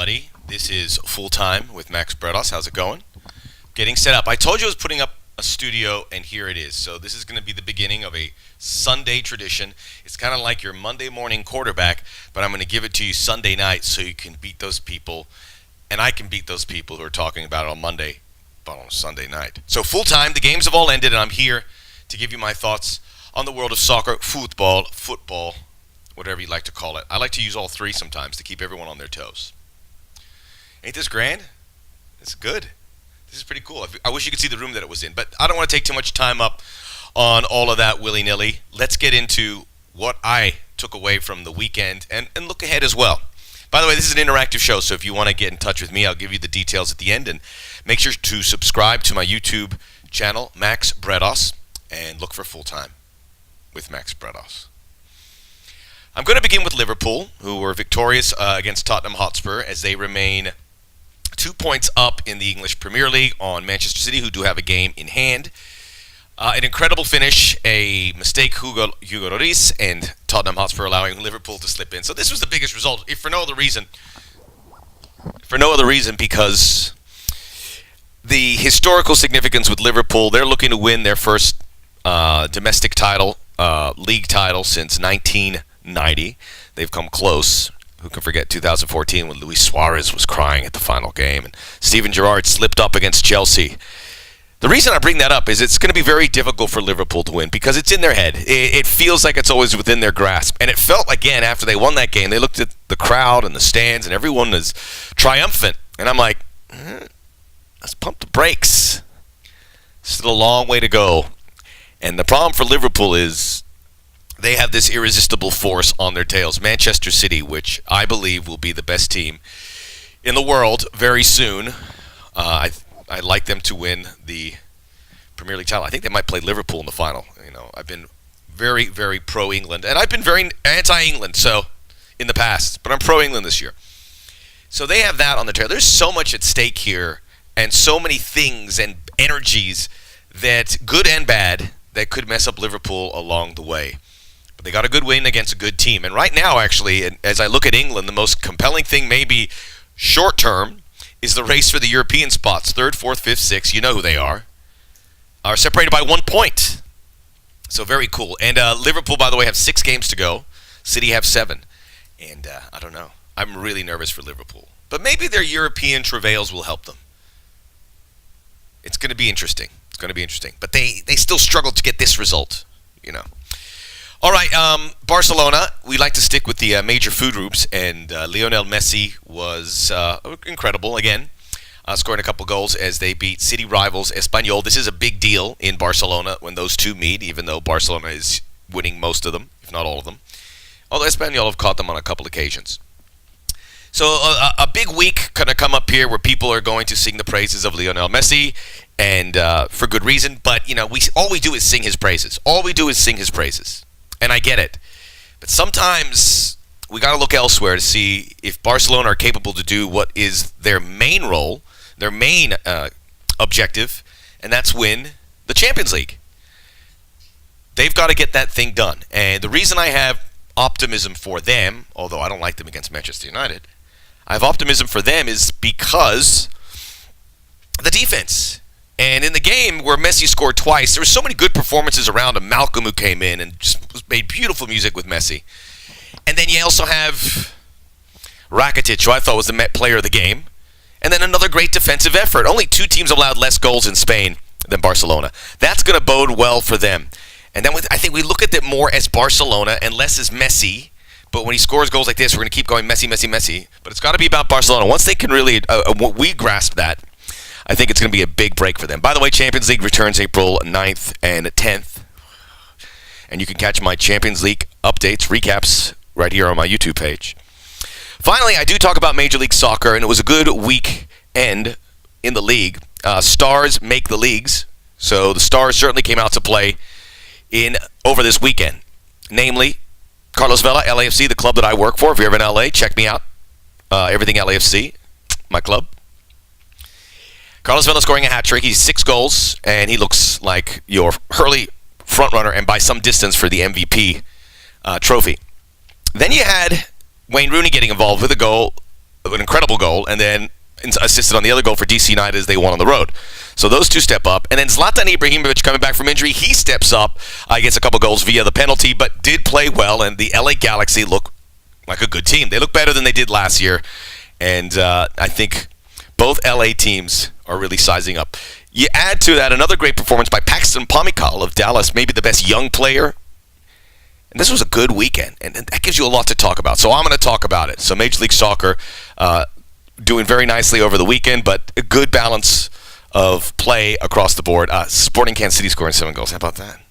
everybody. This is Full Time with Max Bretos. How's it going? Getting set up. I told you I was putting up a studio, and here it is. So this is going to be the beginning of a Sunday tradition. It's kind of like your Monday morning quarterback, but I'm going to give it to you Sunday night so you can beat those people, and I can beat those people who are talking about it on Monday, but on Sunday night. So Full Time, the games have all ended, and I'm here to give you my thoughts on the world of soccer, football, whatever you like to call it. I like to use all three sometimes to keep everyone on their toes. Ain't this grand? It's good. This is pretty cool. I wish you could see the room that it was in, but I don't want to take too much time up on all of that willy-nilly. Let's get into what I took away from the weekend and look ahead as well. By the way, this is an interactive show, so if you want to get in touch with me, I'll give you the details at the end, and make sure to subscribe to my YouTube channel, Max Bretos, and look for Full Time with Max Bretos. I'm going to begin with Liverpool, who were victorious against Tottenham Hotspur as they remain 2 points up in the English Premier League on Manchester City, who do have a game in hand. An incredible finish, a mistake, Hugo Lloris, and Tottenham Hotspur allowing Liverpool to slip in. So this was the biggest result, if for no other reason. Because the historical significance with Liverpool, they're looking to win their first domestic title, league title since 1990. They've come close. Who can forget 2014 when Luis Suarez was crying at the final game and Steven Gerrard slipped up against Chelsea. The reason I bring that up is it's going to be very difficult for Liverpool to win because it's in their head. It feels like it's always within their grasp. And it felt, again, after they won that game, they looked at the crowd and the stands and everyone was triumphant. And I'm like, let's pump the brakes. Still a long way to go. And the problem for Liverpool is they have this irresistible force on their tails. Manchester City, which I believe will be the best team in the world very soon. I'd like them to win the Premier League title. I think they might play Liverpool in the final. I've been very, very pro-England, and I've been very anti-England in the past, but I'm pro-England this year. So they have that on their tail. There's so much at stake here, and so many things and energies that, good and bad, that could mess up Liverpool along the way. But they got a good win against a good team. And right now, actually, as I look at England, the most compelling thing maybe short-term is the race for the European spots. 3rd, 4th, 5th, 6th, you know who they are separated by 1 point. So very cool. And Liverpool, by the way, have 6 games to go. City have 7. And I don't know. I'm really nervous for Liverpool. But maybe their European travails will help them. It's going to be interesting. But they still struggled to get this result, All right, Barcelona, we like to stick with the major food groups, and Lionel Messi was incredible again, scoring a couple goals as they beat city rivals Espanyol. This is a big deal in Barcelona when those two meet, even though Barcelona is winning most of them, if not all of them. Although Espanyol have caught them on a couple occasions. So a big week going to come up here where people are going to sing the praises of Lionel Messi, and for good reason. But all we do is sing his praises. And I get it. But sometimes we got to look elsewhere to see if Barcelona are capable to do what is their main role, their main objective, and that's win the Champions League. They've got to get that thing done. And the reason I have optimism for them, although I don't like them against Manchester United, I have optimism for them is because the defense. And in the game where Messi scored twice, there were so many good performances around him. Malcolm, who came in and just made beautiful music with Messi. And then you also have Rakitic, who I thought was the Met player of the game. And then another great defensive effort. Only 2 teams allowed less goals in Spain than Barcelona. That's going to bode well for them. And then I think we look at it more as Barcelona and less as Messi. But when he scores goals like this, we're going to keep going Messi, Messi, Messi. But it's got to be about Barcelona. Once they can really, we grasp that, I think it's going to be a big break for them. By the way, Champions League returns April 9th and 10th. And you can catch my Champions League updates, recaps, right here on my YouTube page. Finally, I do talk about Major League Soccer, and it was a good weekend in the league. Stars make the leagues, so the Stars certainly came out to play over this weekend. Namely, Carlos Vela, LAFC, the club that I work for. If you're ever in LA, check me out. Everything LAFC, my club. Carlos Vela scoring a hat-trick. He's 6 goals, and he looks like your early frontrunner and by some distance for the MVP trophy. Then you had Wayne Rooney getting involved with a goal an incredible goal, and then assisted on the other goal for DC United as they won on the road. So those two step up. And then Zlatan Ibrahimovic coming back from injury, he steps up, gets a couple goals via the penalty, but did play well, and the LA Galaxy look like a good team. They look better than they did last year, and I think both LA teams are really sizing up. You add to that another great performance by Paxton Pomykal of Dallas, maybe the best young player. And this was a good weekend, and that gives you a lot to talk about. So I'm going to talk about it. So Major League Soccer doing very nicely over the weekend, but a good balance of play across the board. Sporting Kansas City scoring 7 goals. How about that?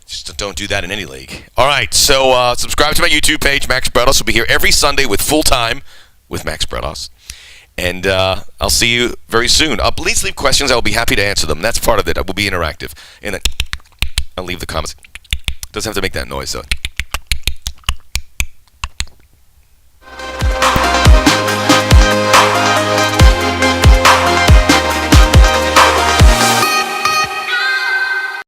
Just don't do that in any league. All right, so subscribe to my YouTube page, Max Bretos. We'll be here every Sunday with Full Time with Max Bretos. And I'll see you very soon. Please leave questions. I will be happy to answer them. That's part of it. I will be interactive. And then I'll leave the comments. Doesn't have to make that noise, though.